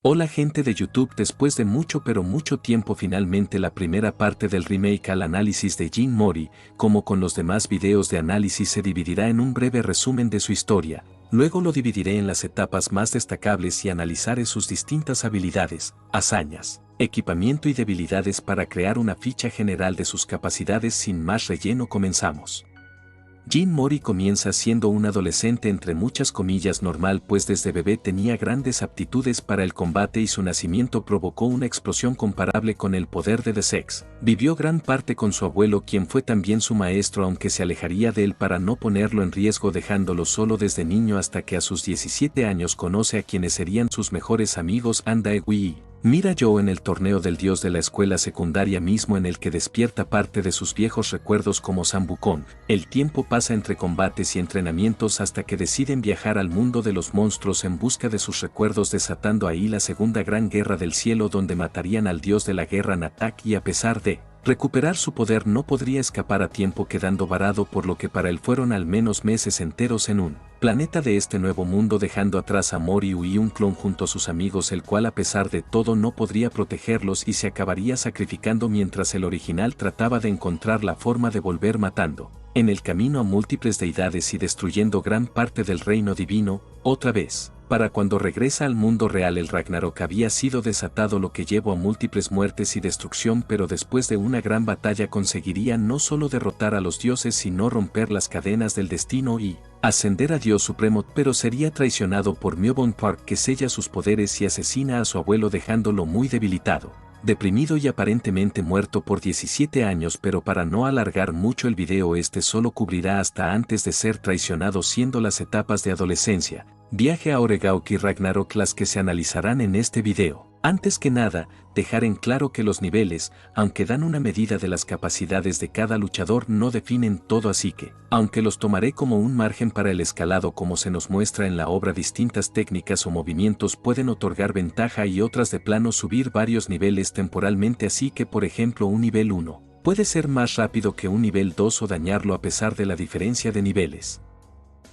Hola gente de YouTube, después de mucho pero mucho tiempo finalmente la primera parte del remake al análisis de Jin Mori, como con los demás videos de análisis se dividirá en un breve resumen de su historia, luego lo dividiré en las etapas más destacables y analizaré sus distintas habilidades, hazañas, equipamiento y debilidades para crear una ficha general de sus capacidades. Sin más relleno, comenzamos. Jin Mori comienza siendo un adolescente entre muchas comillas normal, pues desde bebé tenía grandes aptitudes para el combate y su nacimiento provocó una explosión comparable con el poder de The Sex. Vivió gran parte con su abuelo, quien fue también su maestro, aunque se alejaría de él para no ponerlo en riesgo, dejándolo solo desde niño hasta que a sus 17 años conoce a quienes serían sus mejores amigos, An Dae-wi y Mira-yo, en el torneo del dios de la escuela secundaria mismo, en el que despierta parte de sus viejos recuerdos como Sambucón. El tiempo pasa entre combates y entrenamientos hasta que deciden viajar al mundo de los monstruos en busca de sus recuerdos, desatando ahí la segunda gran guerra del cielo, donde matarían al dios de la guerra Natak, y a pesar de recuperar su poder no podría escapar a tiempo, quedando varado, por lo que para él fueron al menos meses enteros en un planeta de este nuevo mundo, dejando atrás a Mori y un clon junto a sus amigos, el cual a pesar de todo no podría protegerlos y se acabaría sacrificando mientras el original trataba de encontrar la forma de volver, matando en el camino a múltiples deidades y destruyendo gran parte del reino divino. Otra vez, para cuando regresa al mundo real, el Ragnarok había sido desatado, lo que llevó a múltiples muertes y destrucción, pero después de una gran batalla conseguiría no solo derrotar a los dioses, sino romper las cadenas del destino y ascender a Dios Supremo, pero sería traicionado por Myeobon Park, que sella sus poderes y asesina a su abuelo, dejándolo muy debilitado, deprimido y aparentemente muerto por 17 años. Pero para no alargar mucho el video, este solo cubrirá hasta antes de ser traicionado, siendo las etapas de adolescencia, viaje a Oregauk y Ragnarok las que se analizarán en este video. Antes que nada, dejar en claro que los niveles, aunque dan una medida de las capacidades de cada luchador, no definen todo, así que, aunque los tomaré como un margen para el escalado como se nos muestra en la obra, distintas técnicas o movimientos pueden otorgar ventaja y otras de plano subir varios niveles temporalmente, así que por ejemplo un nivel 1 puede ser más rápido que un nivel 2 o dañarlo a pesar de la diferencia de niveles.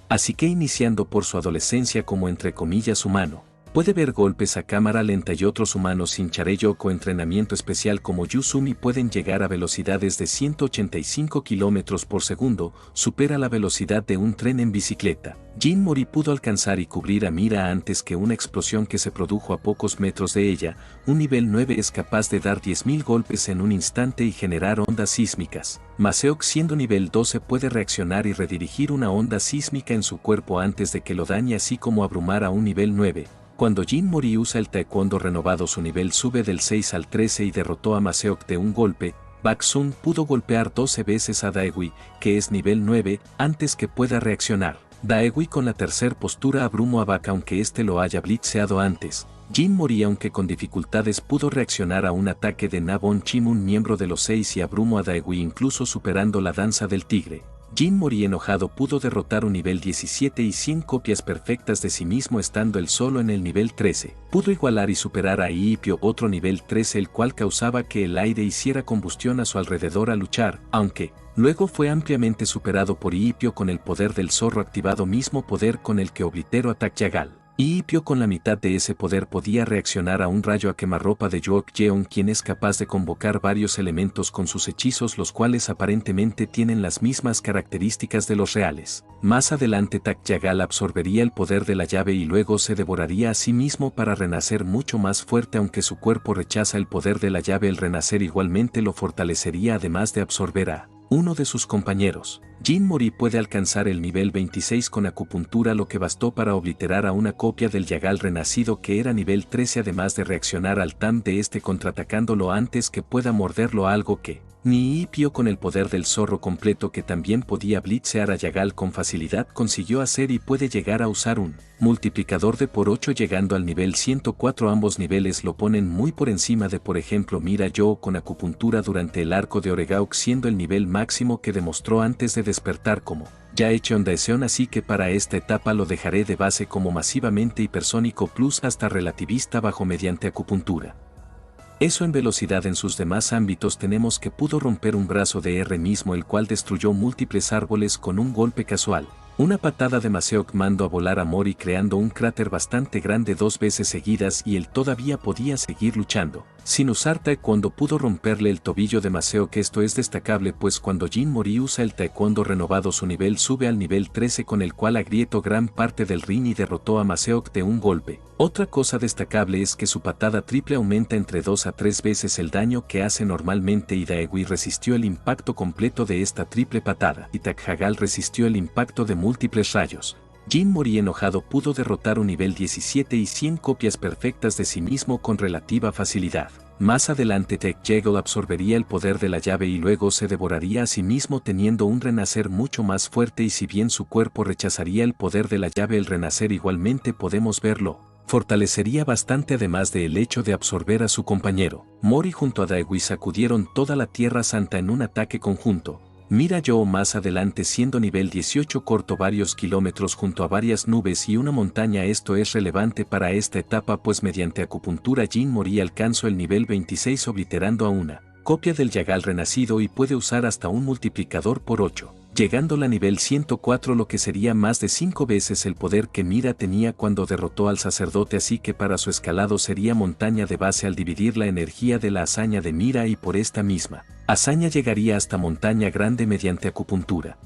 Así que iniciando por su adolescencia como entre comillas humano, puede ver golpes a cámara lenta y otros humanos sin Chareyok o entrenamiento especial como Yuzumi pueden llegar a velocidades de 185 km por segundo, supera la velocidad de un tren en bicicleta. Jin Mori pudo alcanzar y cubrir a Mira antes que una explosión que se produjo a pocos metros de ella. Un nivel 9 es capaz de dar 10.000 golpes en un instante y generar ondas sísmicas. Maseok, siendo nivel 12, puede reaccionar y redirigir una onda sísmica en su cuerpo antes de que lo dañe, así como abrumar a un nivel 9. Cuando Jin Mori usa el taekwondo renovado, su nivel sube del 6 al 13 y derrotó a Maseok de un golpe. Bak Sun pudo golpear 12 veces a Daewi, que es nivel 9, antes que pueda reaccionar. Daewi con la tercer postura abrumó a Bak aunque este lo haya blitzeado antes. Jin Mori, aunque con dificultades, pudo reaccionar a un ataque de Nabon Chimun, miembro de los 6, y abrumó a Daewi incluso superando la danza del tigre. Jin Mori, enojado, pudo derrotar un nivel 17 y 100 copias perfectas de sí mismo estando él solo en el nivel 13. Pudo igualar y superar a Iipio, otro nivel 13, el cual causaba que el aire hiciera combustión a su alrededor al luchar, aunque luego fue ampliamente superado por Iipio con el poder del zorro activado, mismo poder con el que obliteró a Tak Yagal. Iipio con la mitad de ese poder podía reaccionar a un rayo a quemarropa de York Jeon, quien es capaz de convocar varios elementos con sus hechizos, los cuales aparentemente tienen las mismas características de los reales. Más adelante Tak Yagal absorbería el poder de la llave y luego se devoraría a sí mismo para renacer mucho más fuerte. Aunque su cuerpo rechaza el poder de la llave, el renacer igualmente lo fortalecería, además de absorber a uno de sus compañeros. Jin Mori puede alcanzar el nivel 26 con acupuntura, lo que bastó para obliterar a una copia del Yagal renacido que era nivel 13, además de reaccionar al Tam de este contraatacándolo antes que pueda morderlo, algo que ni Iipio con el poder del zorro completo, que también podía blitzear a Yagal con facilidad, consiguió hacer, y puede llegar a usar un multiplicador de por 8 llegando al nivel 104. Ambos niveles lo ponen muy por encima de por ejemplo Mira-yo con acupuntura durante el arco de Oregauk, siendo el nivel máximo que demostró antes de despertar como ya hecho en Daeseon, así que para esta etapa lo dejaré de base como masivamente hipersónico plus hasta relativista bajo mediante acupuntura. Eso en velocidad. En sus demás ámbitos tenemos que pudo romper un brazo de R mismo, el cual destruyó múltiples árboles con un golpe casual. Una patada de Maseok mandó a volar a Mori creando un cráter bastante grande 2 veces seguidas y él todavía podía seguir luchando. Sin usar taekwondo pudo romperle el tobillo de Maseok. Esto es destacable pues cuando Jin Mori usa el taekwondo renovado su nivel sube al nivel 13 con el cual agrietó gran parte del ring y derrotó a Maseok de un golpe. Otra cosa destacable es que su patada triple aumenta entre 2 a 3 veces el daño que hace normalmente y Daewoo resistió el impacto completo de esta triple patada y Takhagal resistió el impacto de múltiples rayos. Jin Mori enojado pudo derrotar un nivel 17 y 100 copias perfectas de sí mismo con relativa facilidad. Más adelante Takhagal absorbería el poder de la llave y luego se devoraría a sí mismo teniendo un renacer mucho más fuerte y si bien su cuerpo rechazaría el poder de la llave el renacer igualmente podemos verlo. Fortalecería bastante además del hecho de absorber a su compañero. Mori junto a Daewoo sacudieron toda la Tierra Santa en un ataque conjunto. Mira yo más adelante siendo nivel 18 corto varios kilómetros junto a varias nubes y una montaña. Esto es relevante para esta etapa pues mediante acupuntura Jin Mori alcanzó el nivel 26 obliterando a una copia del Yagal renacido y puede usar hasta un multiplicador por 8. Llegándola a nivel 104 lo que sería más de 5 veces el poder que Mira tenía cuando derrotó al sacerdote así que para su escalado sería montaña de base al dividir la energía de la hazaña de Mira y por esta misma hazaña llegaría hasta montaña grande mediante acupuntura.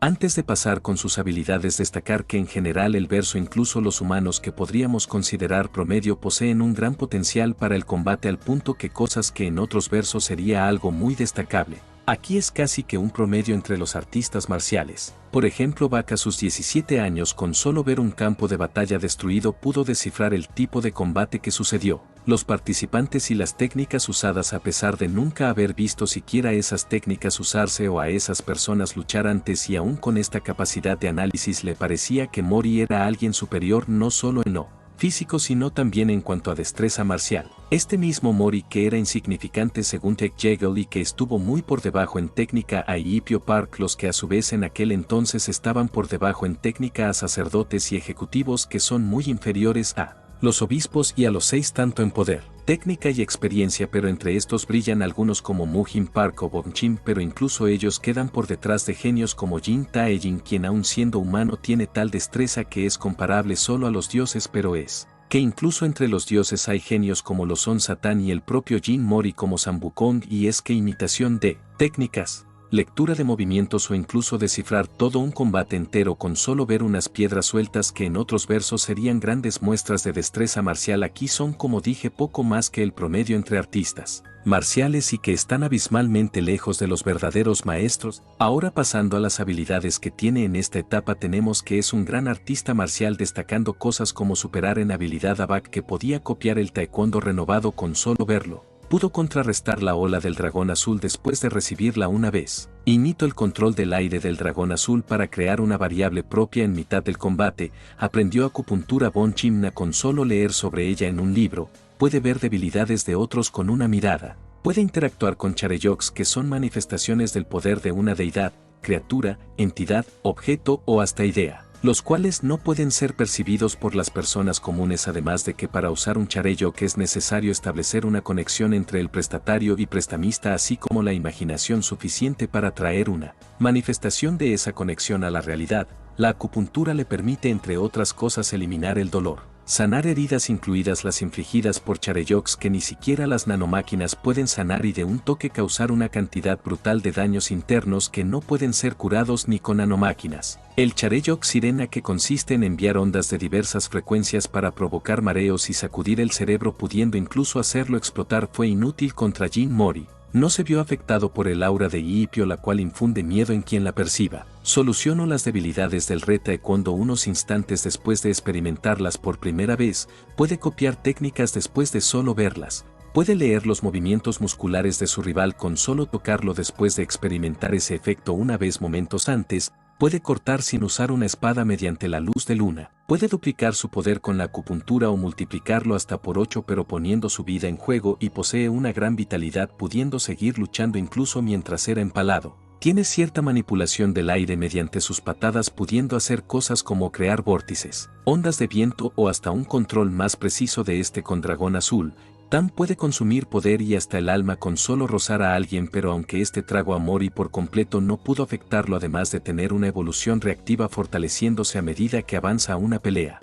Antes de pasar con sus habilidades destacar que en general el verso incluso los humanos que podríamos considerar promedio poseen un gran potencial para el combate al punto que cosas que en otros versos sería algo muy destacable. Aquí es casi que un promedio entre los artistas marciales. Por ejemplo, Bak a sus 17 años con solo ver un campo de batalla destruido pudo descifrar el tipo de combate que sucedió, los participantes y las técnicas usadas a pesar de nunca haber visto siquiera esas técnicas usarse o a esas personas luchar antes y aún con esta capacidad de análisis le parecía que Mori era alguien superior no solo en lo físico sino también en cuanto a destreza marcial. Este mismo Mori que era insignificante según Takhagal y que estuvo muy por debajo en técnica a Ipio Park los que a su vez en aquel entonces estaban por debajo en técnica a sacerdotes y ejecutivos que son muy inferiores a los obispos y a los 6 tanto en poder, técnica y experiencia pero entre estos brillan algunos como Mujin Park o Bonchin pero incluso ellos quedan por detrás de genios como Jin Taejin quien aun siendo humano tiene tal destreza que es comparable solo a los dioses pero es que incluso entre los dioses hay genios como lo son Satán y el propio Jin Mori como Sam Wukong y es que imitación de técnicas, lectura de movimientos o incluso descifrar todo un combate entero con solo ver unas piedras sueltas que en otros versos serían grandes muestras de destreza marcial aquí son como dije poco más que el promedio entre artistas marciales y que están abismalmente lejos de los verdaderos maestros. Ahora pasando a las habilidades que tiene en esta etapa tenemos que es un gran artista marcial destacando cosas como superar en habilidad a Bak que podía copiar el taekwondo renovado con solo verlo. Pudo contrarrestar la ola del dragón azul después de recibirla una vez. Imitó el control del aire del dragón azul para crear una variable propia en mitad del combate, aprendió acupuntura Bon Chimna con solo leer sobre ella en un libro, puede ver debilidades de otros con una mirada, puede interactuar con chareyoks que son manifestaciones del poder de una deidad, criatura, entidad, objeto o hasta idea, los cuales no pueden ser percibidos por las personas comunes además de que para usar un chareyok es necesario establecer una conexión entre el prestatario y prestamista así como la imaginación suficiente para traer una manifestación de esa conexión a la realidad. La acupuntura le permite entre otras cosas eliminar el dolor, sanar heridas incluidas las infligidas por chareyoks que ni siquiera las nanomáquinas pueden sanar y de un toque causar una cantidad brutal de daños internos que no pueden ser curados ni con nanomáquinas. El chareyok sirena que consiste en enviar ondas de diversas frecuencias para provocar mareos y sacudir el cerebro pudiendo incluso hacerlo explotar fue inútil contra Jin Mori. No se vio afectado por el aura de Ipio la cual infunde miedo en quien la perciba. Solucionó las debilidades del Re Taekwondo unos instantes después de experimentarlas por primera vez, puede copiar técnicas después de solo verlas, puede leer los movimientos musculares de su rival con solo tocarlo después de experimentar ese efecto una vez momentos antes, puede cortar sin usar una espada mediante la luz de luna, puede duplicar su poder con la acupuntura o multiplicarlo hasta por 8 pero poniendo su vida en juego y posee una gran vitalidad pudiendo seguir luchando incluso mientras era empalado. Tiene cierta manipulación del aire mediante sus patadas pudiendo hacer cosas como crear vórtices, ondas de viento o hasta un control más preciso de este con dragón azul, Tan puede consumir poder y hasta el alma con solo rozar a alguien, pero aunque este trago a Mori por completo no pudo afectarlo, además de tener una evolución reactiva fortaleciéndose a medida que avanza a una pelea.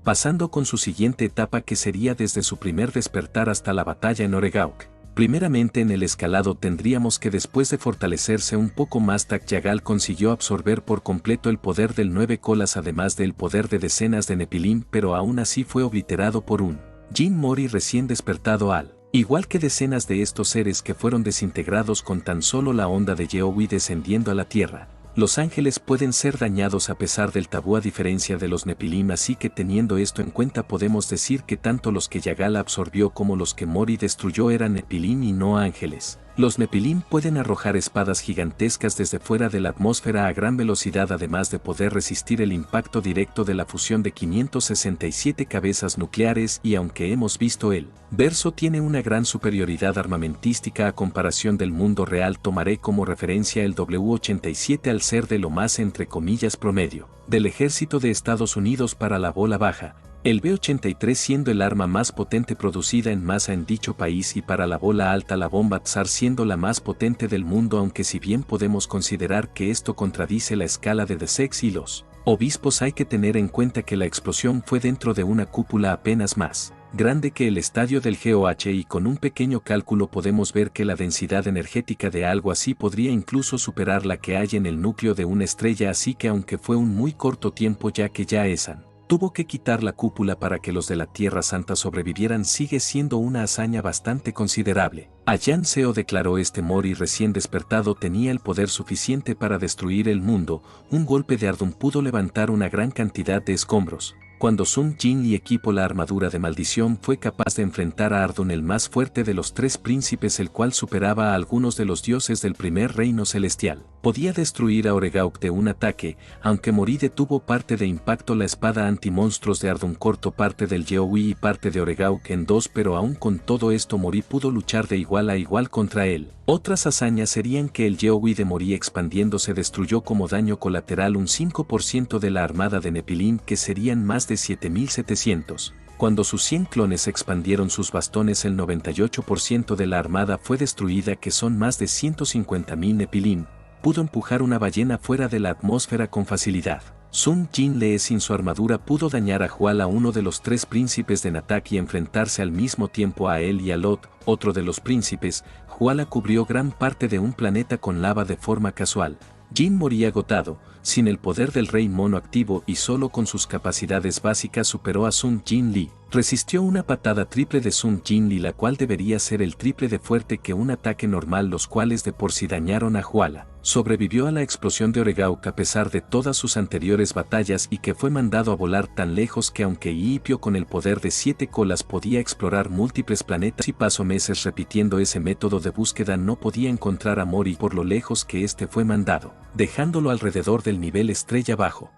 Pasando con su siguiente etapa, que sería desde su primer despertar hasta la batalla en Oregauk. Primeramente en el escalado tendríamos que después de fortalecerse un poco más, Tak Yagal consiguió absorber por completo el poder del 9 colas además del poder de decenas de Nephilim, pero aún así fue obliterado por un Jin Mori recién despertado al igual que decenas de estos seres que fueron desintegrados con tan solo la onda de Yeowi descendiendo a la tierra. Los ángeles pueden ser dañados a pesar del tabú a diferencia de los Nephilim, así que teniendo esto en cuenta podemos decir que tanto los que Yagal absorbió como los que Mori destruyó eran Nephilim y no ángeles. Los Nephilim pueden arrojar espadas gigantescas desde fuera de la atmósfera a gran velocidad, además de poder resistir el impacto directo de la fusión de 567 cabezas nucleares, y aunque hemos visto el verso tiene una gran superioridad armamentística a comparación del mundo real, tomaré como referencia el W-87 al ser de lo más entre comillas promedio del ejército de Estados Unidos para la bola baja, el B-83 siendo el arma más potente producida en masa en dicho país, y para la bola alta la bomba Tsar siendo la más potente del mundo, aunque si bien podemos considerar que esto contradice la escala de Desex y los obispos, hay que tener en cuenta que la explosión fue dentro de una cúpula apenas más grande que el estadio del GOH, y con un pequeño cálculo podemos ver que la densidad energética de algo así podría incluso superar la que hay en el núcleo de una estrella, así que aunque fue un muy corto tiempo ya que ya Esan tuvo que quitar la cúpula para que los de la Tierra Santa sobrevivieran, sigue siendo una hazaña bastante considerable. Ayan Seo declaró: este Mori recién despertado tenía el poder suficiente para destruir el mundo, un golpe de Ardun pudo levantar una gran cantidad de escombros. Cuando Sun Jin y equipó la armadura de maldición fue capaz de enfrentar a Ardun, el más fuerte de los tres príncipes, el cual superaba a algunos de los dioses del primer reino celestial. Podía destruir a Oregauk de un ataque, aunque Mori detuvo parte de impacto. La espada anti-monstruos de Ardun cortó parte del Yeowi y parte de Oregauk en dos, pero aún con todo esto Mori pudo luchar de igual a igual contra él. Otras hazañas serían que el Yeowi de Mori expandiéndose destruyó como daño colateral un 5% de la armada de Nephilim, que serían más de 7.700. Cuando sus 100 clones expandieron sus bastones, el 98% de la armada fue destruida, que son más de 150.000 Nephilim. Pudo empujar una ballena fuera de la atmósfera con facilidad. Sun Jin Lee sin su armadura pudo dañar a Huala, uno de los tres príncipes de Natak, y enfrentarse al mismo tiempo a él y a Lot, otro de los príncipes. Huala cubrió gran parte de un planeta con lava de forma casual. Jin moría agotado, sin el poder del Rey Mono activo y solo con sus capacidades básicas superó a Sun Jin Lee. Resistió una patada triple de Sun Jin Lee, la cual debería ser el triple de fuerte que un ataque normal, los cuales de por sí dañaron a Huala. Sobrevivió a la explosión de Oregauk a pesar de todas sus anteriores batallas, y que fue mandado a volar tan lejos que aunque Iipio con el poder de 7 colas podía explorar múltiples planetas y pasó meses repitiendo ese método de búsqueda, no podía encontrar a Mori por lo lejos que este fue mandado, dejándolo alrededor del nivel estrella bajo.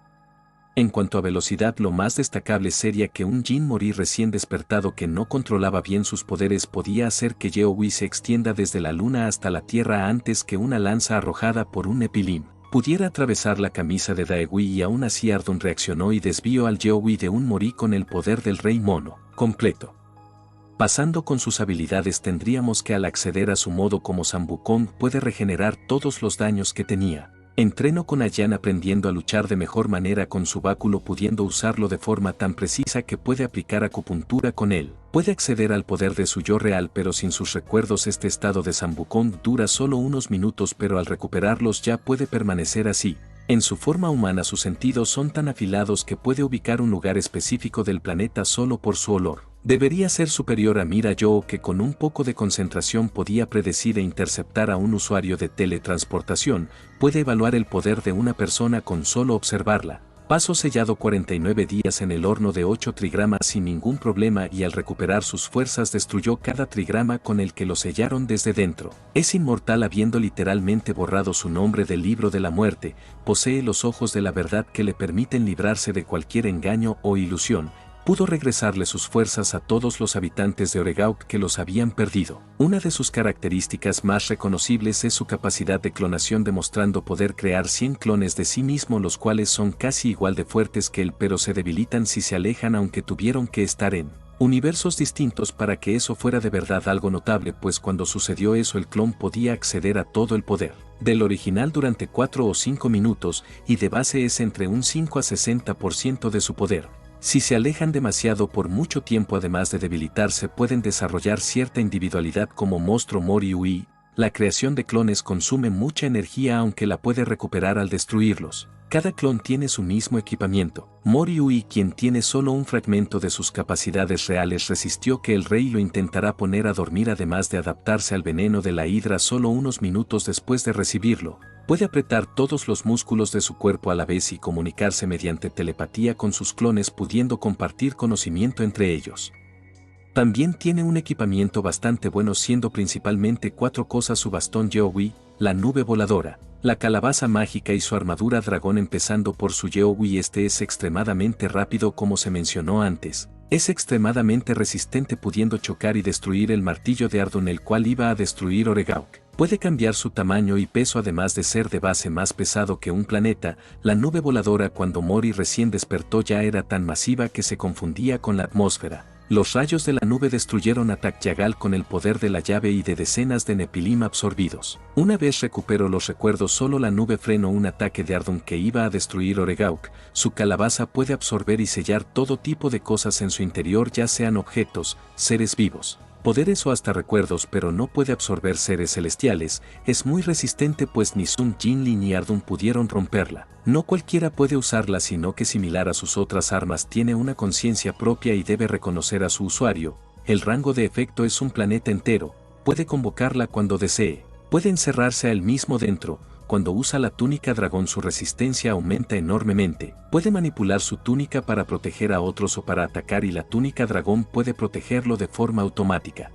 En cuanto a velocidad, lo más destacable sería que un Jin Mori recién despertado que no controlaba bien sus poderes podía hacer que Yeowi se extienda desde la luna hasta la tierra antes que una lanza arrojada por un Nephilim pudiera atravesar la camisa de Daewi, y aún así Ardun reaccionó y desvió al Yeowi de un Mori con el poder del Rey Mono completo. Pasando con sus habilidades, tendríamos que al acceder a su modo como Sambucón puede regenerar todos los daños que tenía. Entrenó con Ayan aprendiendo a luchar de mejor manera con su báculo, pudiendo usarlo de forma tan precisa que puede aplicar acupuntura con él. Puede acceder al poder de su yo real pero sin sus recuerdos. Este estado de Sambucón dura solo unos minutos, pero al recuperarlos ya puede permanecer así. En su forma humana sus sentidos son tan afilados que puede ubicar un lugar específico del planeta solo por su olor. Debería ser superior a Mira-Yo, que con un poco de concentración podía predecir e interceptar a un usuario de teletransportación. Puede evaluar el poder de una persona con solo observarla. Paso sellado 49 días en el horno de 8 trigramas sin ningún problema, y al recuperar sus fuerzas destruyó cada trigrama con el que lo sellaron desde dentro. Es inmortal habiendo literalmente borrado su nombre del libro de la muerte. Posee los ojos de la verdad que le permiten librarse de cualquier engaño o ilusión. pudo regresarle sus fuerzas a todos los habitantes de Oregauk que los habían perdido. Una de sus características más reconocibles es su capacidad de clonación, demostrando poder crear 100 clones de sí mismo, los cuales son casi igual de fuertes que él, pero se debilitan si se alejan, aunque tuvieron que estar en universos distintos para que eso fuera de verdad algo notable, pues cuando sucedió eso el clon podía acceder a todo el poder del original durante 4 o 5 minutos, y de base es entre un 5 a 60% de su poder. Si se alejan demasiado por mucho tiempo, además de debilitarse, pueden desarrollar cierta individualidad como monstruo Mori Ui. La creación de clones consume mucha energía, aunque la puede recuperar al destruirlos. Cada clon tiene su mismo equipamiento. Mori Ui, quien tiene solo un fragmento de sus capacidades reales, resistió que el rey lo intentara poner a dormir, además de adaptarse al veneno de la hidra solo unos minutos después de recibirlo. Puede apretar todos los músculos de su cuerpo a la vez y comunicarse mediante telepatía con sus clones, pudiendo compartir conocimiento entre ellos. También tiene un equipamiento bastante bueno, siendo principalmente 4 cosas: su bastón Yeowi, la nube voladora, la calabaza mágica y su armadura dragón. Empezando por su Yeowi, este es extremadamente rápido, como se mencionó antes. Es extremadamente resistente, pudiendo chocar y destruir el martillo de Ardun, el cual iba a destruir Oregauk. Puede cambiar su tamaño y peso, además de ser de base más pesado que un planeta. La nube voladora, cuando Mori recién despertó, ya era tan masiva que se confundía con la atmósfera. Los rayos de la nube destruyeron a Tak Yagal con el poder de la llave y de decenas de Nepilim absorbidos. Una vez recuperó los recuerdos, solo la nube frenó un ataque de Ardun que iba a destruir Oregauk. Su calabaza puede absorber y sellar todo tipo de cosas en su interior, ya sean objetos, seres vivos, poderes o hasta recuerdos, pero no puede absorber seres celestiales. Es muy resistente, pues ni Sun Jinli ni Ardun pudieron romperla. No cualquiera puede usarla, sino que, similar a sus otras armas, tiene una conciencia propia y debe reconocer a su usuario. El rango de efecto es un planeta entero. Puede convocarla cuando desee. Puede encerrarse a él mismo dentro. Cuando usa la túnica dragón, su resistencia aumenta enormemente. Puede manipular su túnica para proteger a otros o para atacar, y la túnica dragón puede protegerlo de forma automática.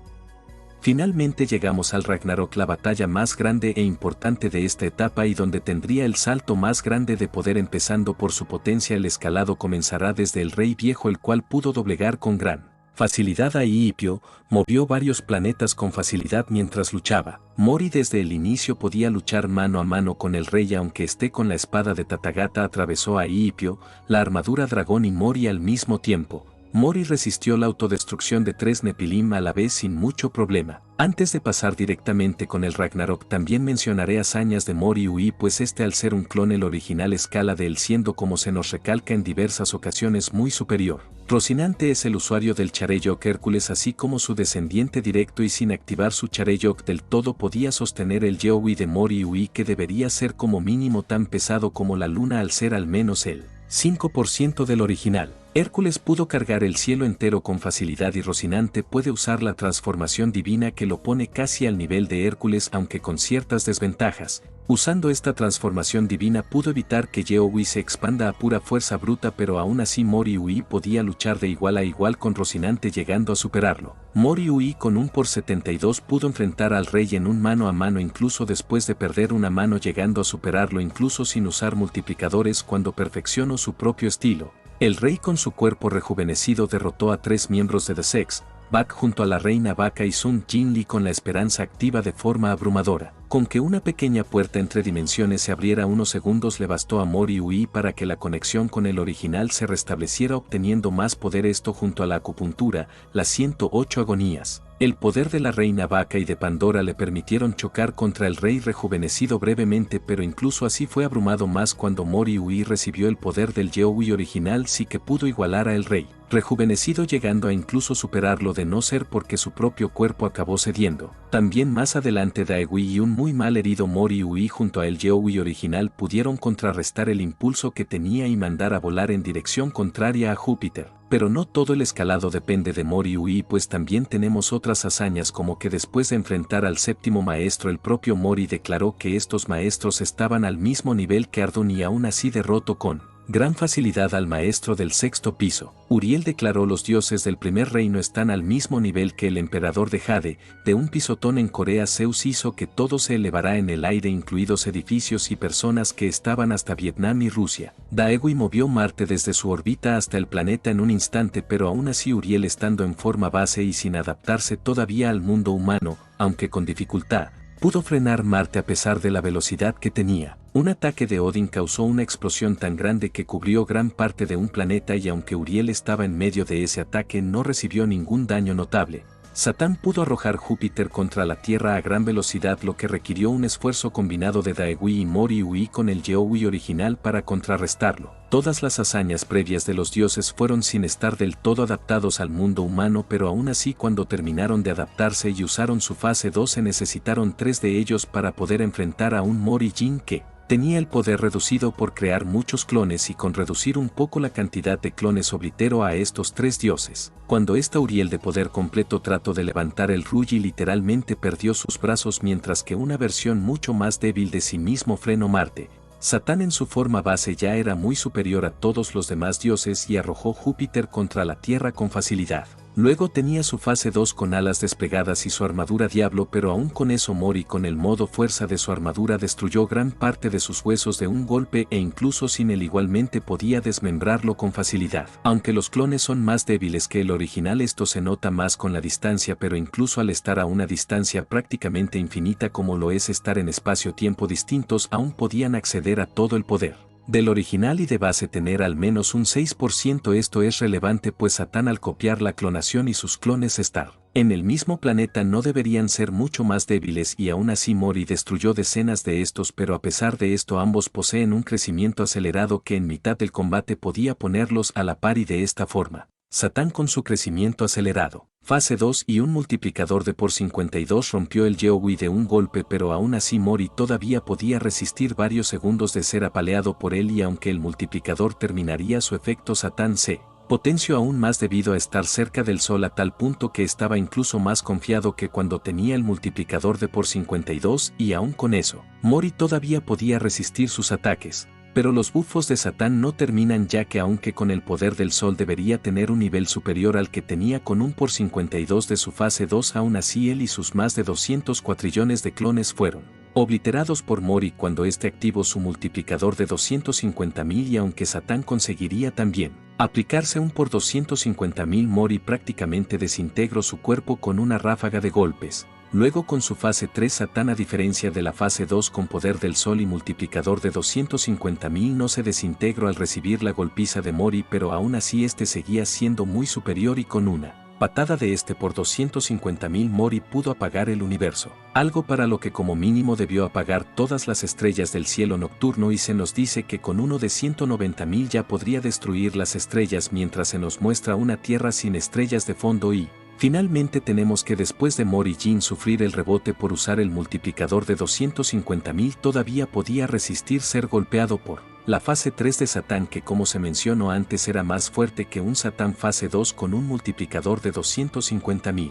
Finalmente llegamos al Ragnarok, la batalla más grande e importante de esta etapa y donde tendría el salto más grande de poder. Empezando por su potencia, el escalado comenzará desde el Rey Viejo, el cual pudo doblegar con gran facilidad a Iipio. Movió varios planetas con facilidad mientras luchaba. Mori desde el inicio podía luchar mano a mano con el rey, aunque esté con la espada de Tathagata. Atravesó a Iipio, la armadura dragón y Mori al mismo tiempo. Mori resistió la autodestrucción de 3 Nepilim a la vez sin mucho problema. Antes de pasar directamente con el Ragnarok, también mencionaré hazañas de Mori Ui, pues este, al ser un clon, el original escala de él, siendo, como se nos recalca en diversas ocasiones, muy superior. Rocinante es el usuario del Chareyok Hércules, así como su descendiente directo, y sin activar su Chareyok del todo podía sostener el Yeowi de Mori Ui, que debería ser como mínimo tan pesado como la luna, al ser al menos el 5% del original. Hércules pudo cargar el cielo entero con facilidad, y Rocinante puede usar la transformación divina que lo pone casi al nivel de Hércules, aunque con ciertas desventajas. Usando esta transformación divina pudo evitar que Yeowi se expanda a pura fuerza bruta, pero aún así Mori Ui podía luchar de igual a igual con Rocinante, llegando a superarlo. Mori Ui con un por 72 pudo enfrentar al rey en un mano a mano, incluso después de perder una mano, llegando a superarlo incluso sin usar multiplicadores cuando perfeccionó su propio estilo. El rey, con su cuerpo rejuvenecido, derrotó a 3 miembros de The Sex, Bak junto a la reina Vaca y Sun Jinli con la esperanza activa de forma abrumadora. Con que una pequeña puerta entre dimensiones se abriera unos segundos le bastó a Mori Ui para que la conexión con el original se restableciera, obteniendo más poder, esto junto a la acupuntura, las 108 agonías. El poder de la reina Vaca y de Pandora le permitieron chocar contra el rey rejuvenecido brevemente, pero incluso así fue abrumado más cuando Mori Ui recibió el poder del Yeowi original, sí que pudo igualar a el rey rejuvenecido, llegando a incluso superarlo, de no ser porque su propio cuerpo acabó cediendo. También más adelante Daewi y un muy mal herido Mori Ui junto a el Yeowi original pudieron contrarrestar el impulso que tenía y mandar a volar en dirección contraria a Júpiter. Pero no todo el escalado depende de Mori Ui, pues también tenemos otras hazañas, como que después de enfrentar al séptimo maestro, el propio Mori declaró que estos maestros estaban al mismo nivel que Ardun, y aún así derrotó con gran facilidad al maestro del sexto piso. Uriel declaró: los dioses del primer reino están al mismo nivel que el emperador de Jade. De un pisotón en Corea Zeus hizo que todo se elevara en el aire, incluidos edificios y personas que estaban hasta Vietnam y Rusia. Daegui movió Marte desde su órbita hasta el planeta en un instante, pero aún así Uriel, estando en forma base y sin adaptarse todavía al mundo humano, aunque con dificultad, pudo frenar Marte a pesar de la velocidad que tenía. Un ataque de Odín causó una explosión tan grande que cubrió gran parte de un planeta, y aunque Uriel estaba en medio de ese ataque no recibió ningún daño notable. Satán pudo arrojar Júpiter contra la Tierra a gran velocidad, lo que requirió un esfuerzo combinado de Daegui y Mori Ui con el Yeohui original para contrarrestarlo. Todas las hazañas previas de los dioses fueron sin estar del todo adaptados al mundo humano, pero aún así cuando terminaron de adaptarse y usaron su fase 2 se necesitaron 3 de ellos para poder enfrentar a un Mori Jin que tenía el poder reducido por crear muchos clones, y con reducir un poco la cantidad de clones obliteró a estos 3 dioses. Cuando esta Uriel de poder completo trató de levantar el Ruyi, literalmente perdió sus brazos, mientras que una versión mucho más débil de sí mismo frenó Marte. Satán en su forma base ya era muy superior a todos los demás dioses y arrojó Júpiter contra la Tierra con facilidad. Luego tenía su fase 2 con alas desplegadas y su armadura diablo, pero aún con eso Mori con el modo fuerza de su armadura destruyó gran parte de sus huesos de un golpe, e incluso sin él igualmente podía desmembrarlo con facilidad. Aunque los clones son más débiles que el original, esto se nota más con la distancia, pero incluso al estar a una distancia prácticamente infinita como lo es estar en espacio-tiempo distintos, aún podían acceder a todo el poder del original y de base tener al menos un 6%. Esto es relevante pues Satán, al copiar la clonación y sus clones estar en el mismo planeta, no deberían ser mucho más débiles, y aún así Mori destruyó decenas de estos, pero a pesar de esto ambos poseen un crecimiento acelerado que en mitad del combate podía ponerlos a la par, y de esta forma Satán con su crecimiento acelerado, fase 2 y un multiplicador de por 52 rompió el Yeohui de un golpe, pero aún así Mori todavía podía resistir varios segundos de ser apaleado por él, y aunque el multiplicador terminaría su efecto, Satán se potenció aún más debido a estar cerca del Sol, a tal punto que estaba incluso más confiado que cuando tenía el multiplicador de por 52, y aún con eso, Mori todavía podía resistir sus ataques. Pero los bufos de Satán no terminan, ya que aunque con el poder del Sol debería tener un nivel superior al que tenía con un por 52 de su fase 2, aún así él y sus más de 200 cuatrillones de clones fueron obliterados por Mori cuando este activó su multiplicador de 250.000, y aunque Satán conseguiría también aplicarse un por 250.000, Mori prácticamente desintegró su cuerpo con una ráfaga de golpes. Luego con su fase 3 Satán, a diferencia de la fase 2 con poder del Sol y multiplicador de 250.000, no se desintegró al recibir la golpiza de Mori, pero aún así este seguía siendo muy superior, y con una patada de este por 250.000 Mori pudo apagar el universo, algo para lo que como mínimo debió apagar todas las estrellas del cielo nocturno, y se nos dice que con uno de 190.000 ya podría destruir las estrellas, mientras se nos muestra una Tierra sin estrellas de fondo. Y finalmente tenemos que después de Mori Jin sufrir el rebote por usar el multiplicador de 250.000, todavía podía resistir ser golpeado por la fase 3 de Satán, que como se mencionó antes era más fuerte que un Satán fase 2 con un multiplicador de 250.000.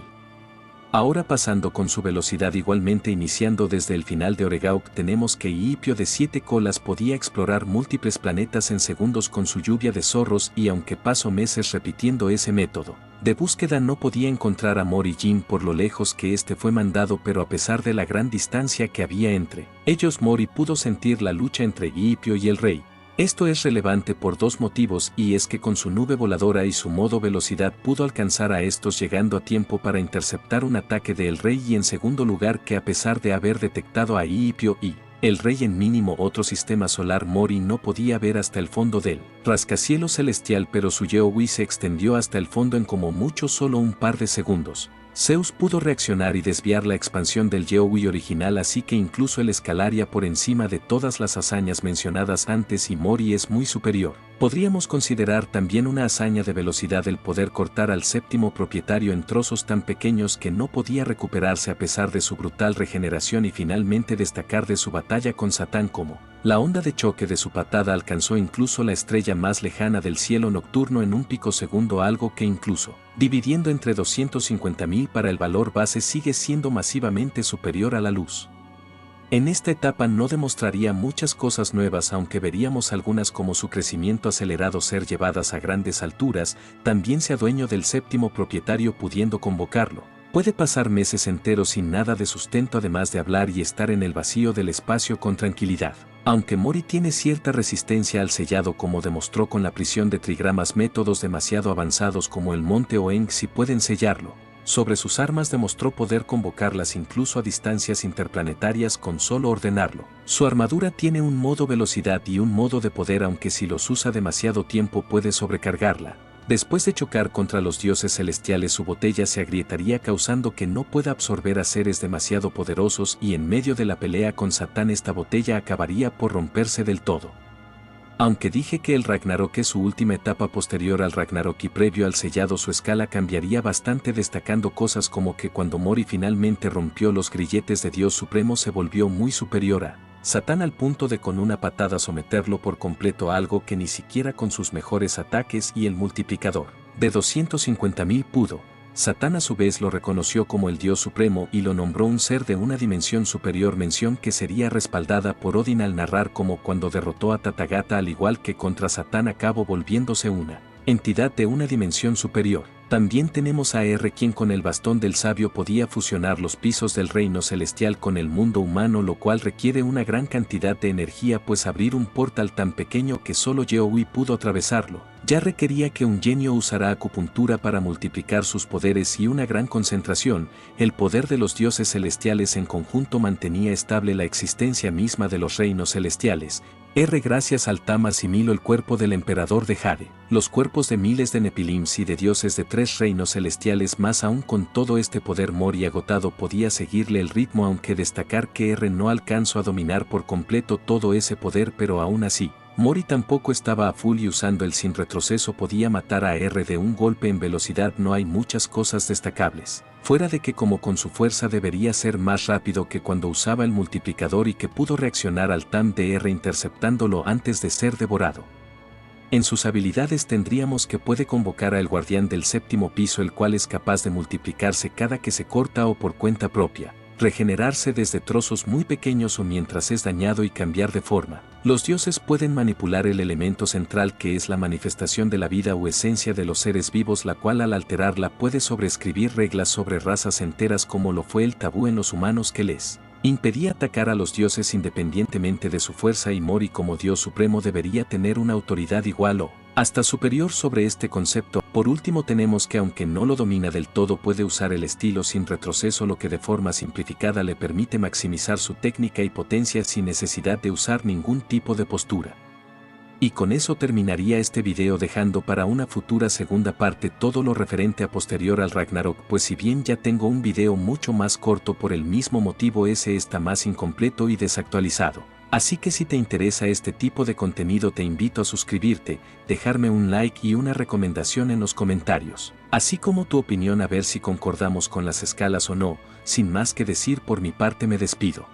Ahora pasando con su velocidad igualmente iniciando desde el final de Oregauk, tenemos que Iipio de 7 colas podía explorar múltiples planetas en segundos con su lluvia de zorros, y aunque pasó meses repitiendo ese método de búsqueda no podía encontrar a Mori Jin por lo lejos que este fue mandado, pero a pesar de la gran distancia que había entre ellos, Mori pudo sentir la lucha entre Iipio y el rey. Esto es relevante por 2 motivos, y es que con su nube voladora y su modo velocidad pudo alcanzar a estos llegando a tiempo para interceptar un ataque del rey, y en segundo lugar que a pesar de haber detectado a Iipio y el rey en mínimo otro sistema solar, Mori no podía ver hasta el fondo del rascacielos celestial, pero su Yeohui se extendió hasta el fondo en como mucho solo un par de segundos. Zeus pudo reaccionar y desviar la expansión del Yeohui original, así que incluso él escalaría por encima de todas las hazañas mencionadas antes, y Mori es muy superior. Podríamos considerar también una hazaña de velocidad el poder cortar al séptimo propietario en trozos tan pequeños que no podía recuperarse a pesar de su brutal regeneración, y finalmente destacar de su batalla con Satán como la onda de choque de su patada alcanzó incluso la estrella más lejana del cielo nocturno en un picosegundo, algo que incluso dividiendo entre 250.000 para el valor base sigue siendo masivamente superior a la luz. En esta etapa no demostraría muchas cosas nuevas, aunque veríamos algunas como su crecimiento acelerado, ser llevadas a grandes alturas, también sea dueño del séptimo propietario pudiendo convocarlo. Puede pasar meses enteros sin nada de sustento, además de hablar y estar en el vacío del espacio con tranquilidad. Aunque Mori tiene cierta resistencia al sellado, como demostró con la prisión de trigramas, métodos demasiado avanzados como el Monte Oeng sí pueden sellarlo. Sobre sus armas demostró poder convocarlas incluso a distancias interplanetarias con solo ordenarlo. Su armadura tiene un modo velocidad y un modo de poder, aunque si los usa demasiado tiempo puede sobrecargarla. Después de chocar contra los dioses celestiales, su botella se agrietaría, causando que no pueda absorber a seres demasiado poderosos, y en medio de la pelea con Satán esta botella acabaría por romperse del todo. Aunque dije que el Ragnarok es su última etapa posterior al Ragnarok y previo al sellado, su escala cambiaría bastante, destacando cosas como que cuando Mori finalmente rompió los grilletes de Dios Supremo se volvió muy superior a Satán, al punto de con una patada someterlo por completo a algo que ni siquiera con sus mejores ataques y el multiplicador de 250.000 pudo. Satán a su vez lo reconoció como el Dios Supremo y lo nombró un ser de una dimensión superior, mención que sería respaldada por Odin al narrar como cuando derrotó a Tathagata, al igual que contra Satán acabó volviéndose una entidad de una dimensión superior. También tenemos a R, quien con el bastón del sabio podía fusionar los pisos del reino celestial con el mundo humano, lo cual requiere una gran cantidad de energía, pues abrir un portal tan pequeño que solo Yeowi pudo atravesarlo ya requería que un genio usara acupuntura para multiplicar sus poderes y una gran concentración. El poder de los dioses celestiales en conjunto mantenía estable la existencia misma de los reinos celestiales. R, gracias al Tam, asimiló el cuerpo del emperador de Jade, los cuerpos de miles de Nepilims y de dioses de 3 reinos celestiales más. Aún con todo este poder, Mori agotado podía seguirle el ritmo, aunque destacar que R no alcanzó a dominar por completo todo ese poder, pero aún así Mori tampoco estaba a full y usando el sin retroceso podía matar a R de un golpe. En velocidad no hay muchas cosas destacables, fuera de que como con su fuerza debería ser más rápido que cuando usaba el multiplicador y que pudo reaccionar al Tam de R interceptándolo antes de ser devorado. En sus habilidades tendríamos que puede convocar al guardián del séptimo piso, el cual es capaz de multiplicarse cada que se corta o por cuenta propia, regenerarse desde trozos muy pequeños o mientras es dañado y cambiar de forma. Los dioses pueden manipular el elemento central, que es la manifestación de la vida o esencia de los seres vivos, la cual al alterarla puede sobreescribir reglas sobre razas enteras, como lo fue el tabú en los humanos que les impedía atacar a los dioses independientemente de su fuerza, y Mori como Dios Supremo debería tener una autoridad igual o hasta superior sobre este concepto. Por último tenemos que aunque no lo domina del todo puede usar el estilo sin retroceso, lo que de forma simplificada le permite maximizar su técnica y potencia sin necesidad de usar ningún tipo de postura. Y con eso terminaría este video, dejando para una futura segunda parte todo lo referente a posterior al Ragnarok, pues si bien ya tengo un video mucho más corto, por el mismo motivo ese está más incompleto y desactualizado. Así que si te interesa este tipo de contenido te invito a suscribirte, dejarme un like y una recomendación en los comentarios, así como tu opinión a ver si concordamos con las escalas o no. Sin más que decir, por mi parte me despido.